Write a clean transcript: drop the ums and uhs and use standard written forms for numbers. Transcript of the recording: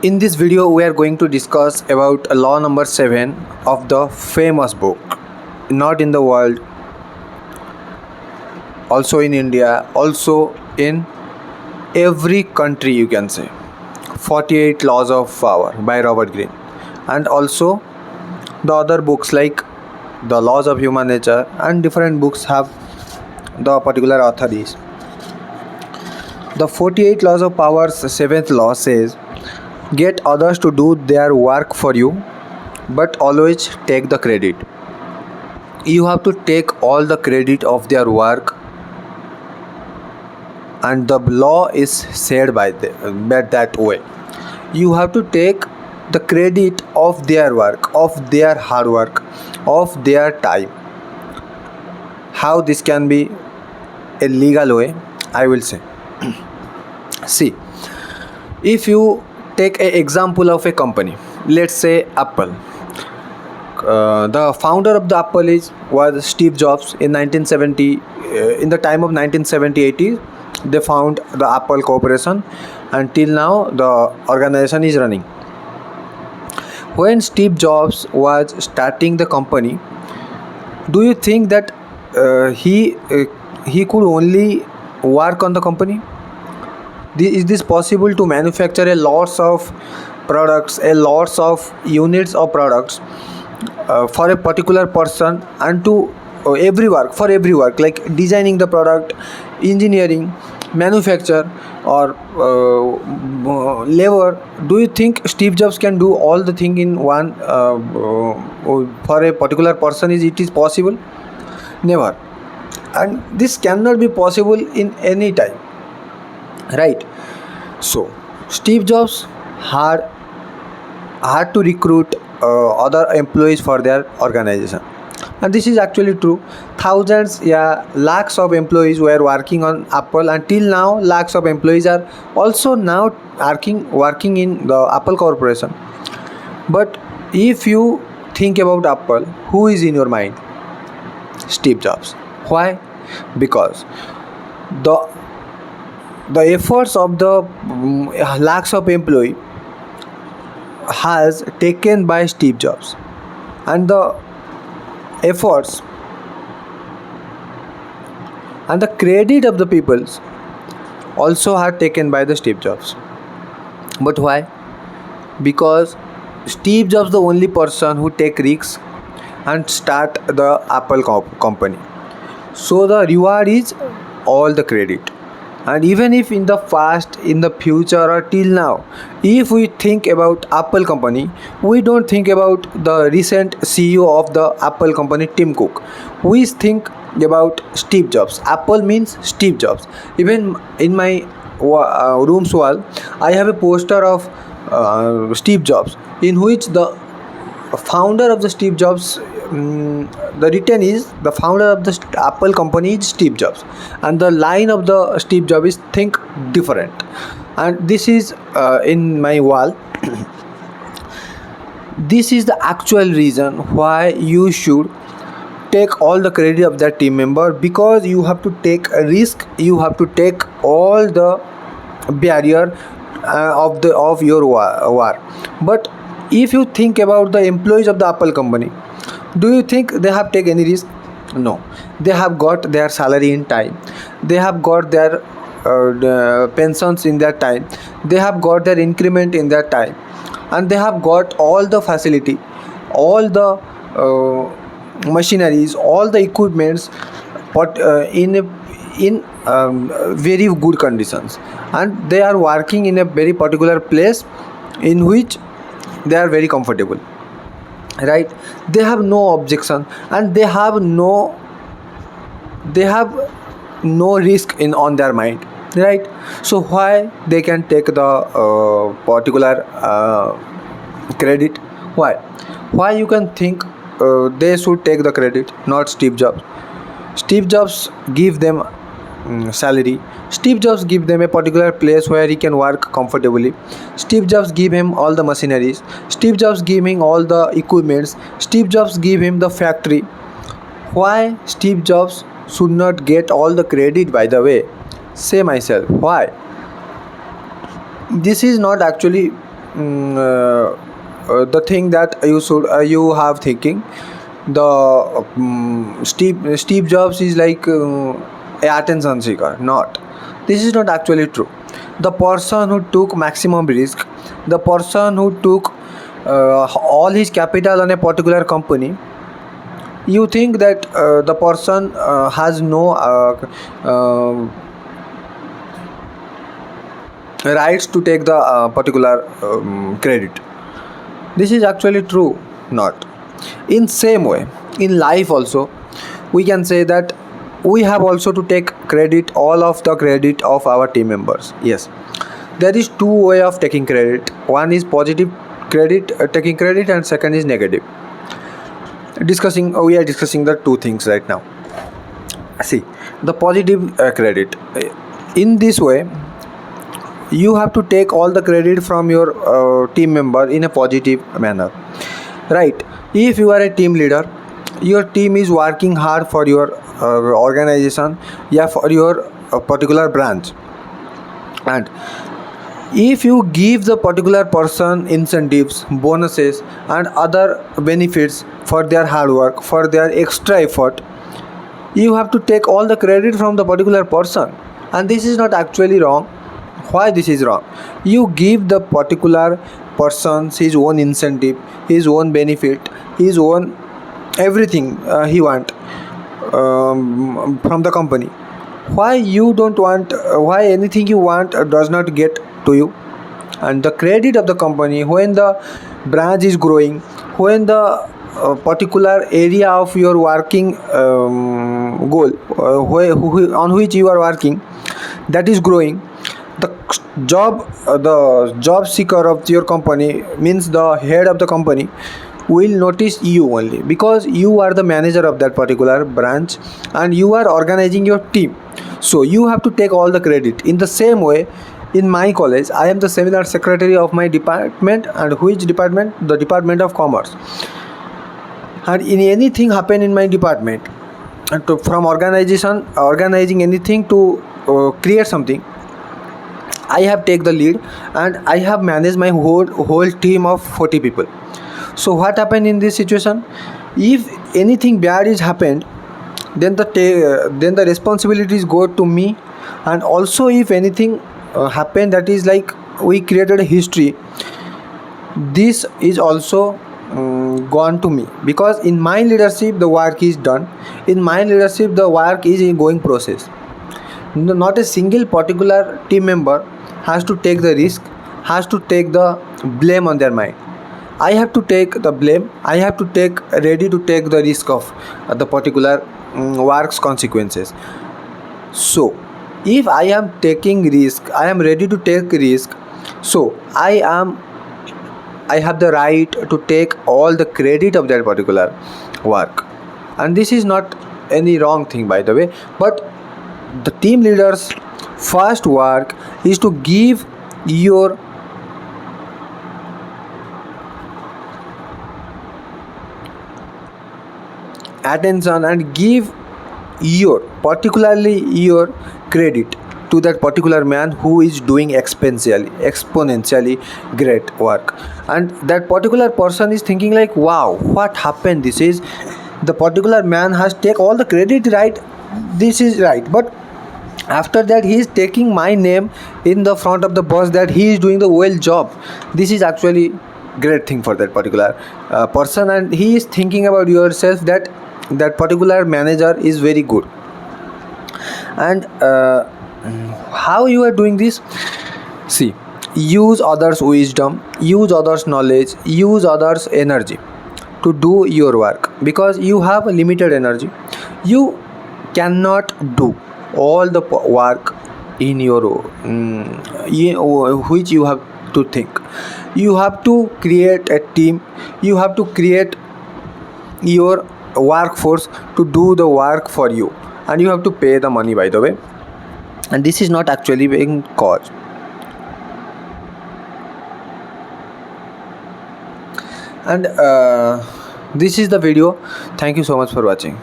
In this video, we are going to discuss about law number 7 of the famous book, not in the world, also in India, also in every country, you can say. 48 Laws of Power by Robert Greene, and also the other books like The Laws of Human Nature, and different books have the particular author is. The 48 Laws of Power's 7th law says, get others to do their work for you, but always take the credit. You have to take all the credit of their work, and the law is said by that way. You have to take the credit of their work, of their hard work, of their time. How this can be a legal way, I will say. See, if you take an example of a company, let's say Apple. The founder of the Apple was Steve Jobs in 1970. In the time of 1970-80, they found the Apple Corporation, and till now the organization is running. When Steve Jobs was starting the company, do you think that he could only work on the company? Is this possible to manufacture a lots of products, a lots of units of products for a particular person, and to every work like designing the product, engineering, manufacture, or labor? Do you think Steve Jobs can do all the thing in one for a particular person? It is possible? Never. And this cannot be possible in any time, right? So Steve Jobs had to recruit other employees for their organization, and this is actually true. Thousands, yeah, lakhs of employees were working on Apple, and till now lakhs of employees are also now working in the Apple Corporation. But if you think about Apple, who is in your mind? Steve Jobs. Why? Because the efforts of the lakhs of employee has taken by Steve Jobs, and the efforts and the credit of the peoples also are taken by the Steve Jobs. But why? Because Steve Jobs the only person who take risks and start the Apple company. So the reward is all the credit. And even if in the past, in the future, or till now, if we think about Apple company, we don't think about the recent CEO of the Apple company, Tim Cook. We think about Steve Jobs. Apple means Steve Jobs. Even in my room's wall, I have a poster of Steve Jobs, in which the founder of the Steve Jobs, the written is the founder of the Apple company is Steve Jobs, and the line of the Steve Jobs is think different, and this is in my wall. This is the actual reason why you should take all the credit of that team member, because you have to take a risk, you have to take all the barrier of your war. But if you think about the employees of the Apple company, do you think they have taken any risk? No. They have got their salary in time, they have got their pensions in their time, they have got their increment in their time, and they have got all the facility, all the machineries, all the equipments, but in very good conditions, and they are working in a very particular place in which they are very comfortable, right? They have no objection, and they have no risk in on their mind, right? So why they can take the particular credit? Why you can think they should take the credit, not Steve Jobs? Steve Jobs give them salary. Steve Jobs give them a particular place where he can work comfortably. Steve Jobs give him all the machineries. Steve Jobs give him all the equipments. Steve Jobs give him the factory. Why Steve Jobs should not get all the credit, by the way? Say myself, why? This is not actually the thing that you have thinking the Steve Jobs is like a attention seeker. Not. This is not actually true. The person who took maximum risk, the person who took all his capital on a particular company, you think that the person has no rights to take the particular credit. This is actually true. Not. In same way, in life also, we can say that we have also to take credit, all of the credit of our team members. Yes, there is two way of taking credit. One is positive credit, taking credit, and second is negative. We are discussing the two things right now. See, the positive credit. In this way, you have to take all the credit from your team member in a positive manner, right? If you are a team leader, your team is working hard for your organization, yeah, for your particular branch, and if you give the particular person incentives, bonuses, and other benefits for their hard work, for their extra effort, you have to take all the credit from the particular person. And this is not actually wrong. Why this is wrong? You give the particular person his own incentive, his own benefit, his own everything he want from the company. Why you don't want, why anything you want does not get to you? And the credit of the company, when the branch is growing, when the particular area of your working goal, on which you are working, that is growing, the job seeker of your company, means the head of the company, will notice you only because you are the manager of that particular branch and you are organizing your team. So you have to take all the credit. In the same way, in my college, I am the seminar secretary of my department. And which department? The Department of Commerce. And in anything happen in my department, and from organizing anything to create something, I have take the lead and I have managed my whole team of 40 people. So what happened in this situation? If anything bad is happened, then the responsibilities go to me. And also, if anything happened, that is like we created a history, this is also gone to me, because in my leadership the work is done. In my leadership the work is in going process. Not a single particular team member has to take the risk, has to take the blame on their mind. I have to take the blame. I have to ready to take the risk of the particular work's consequences. So if I am taking risk, I am ready to take risk. So I have the right to take all the credit of that particular work. And this is not any wrong thing, by the way. But the team leader's first work is to give your attention and give particularly your credit to that particular man who is doing exponentially great work. And that particular person is thinking like, wow, what happened? This is the particular man has take all the credit, right? This is right. But after that he is taking my name in the front of the boss that he is doing the well job. This is actually great thing for that particular person, and he is thinking about yourself that that particular manager is very good. And how you are doing this? See, use others wisdom, use others knowledge, use others energy to do your work, because you have a limited energy. You cannot do all the work in your which you have to think. You have to create a team, you have to create your workforce to do the work for you, and you have to pay the money, by the way. And this is not actually being caused. And this is the video. Thank you so much for watching.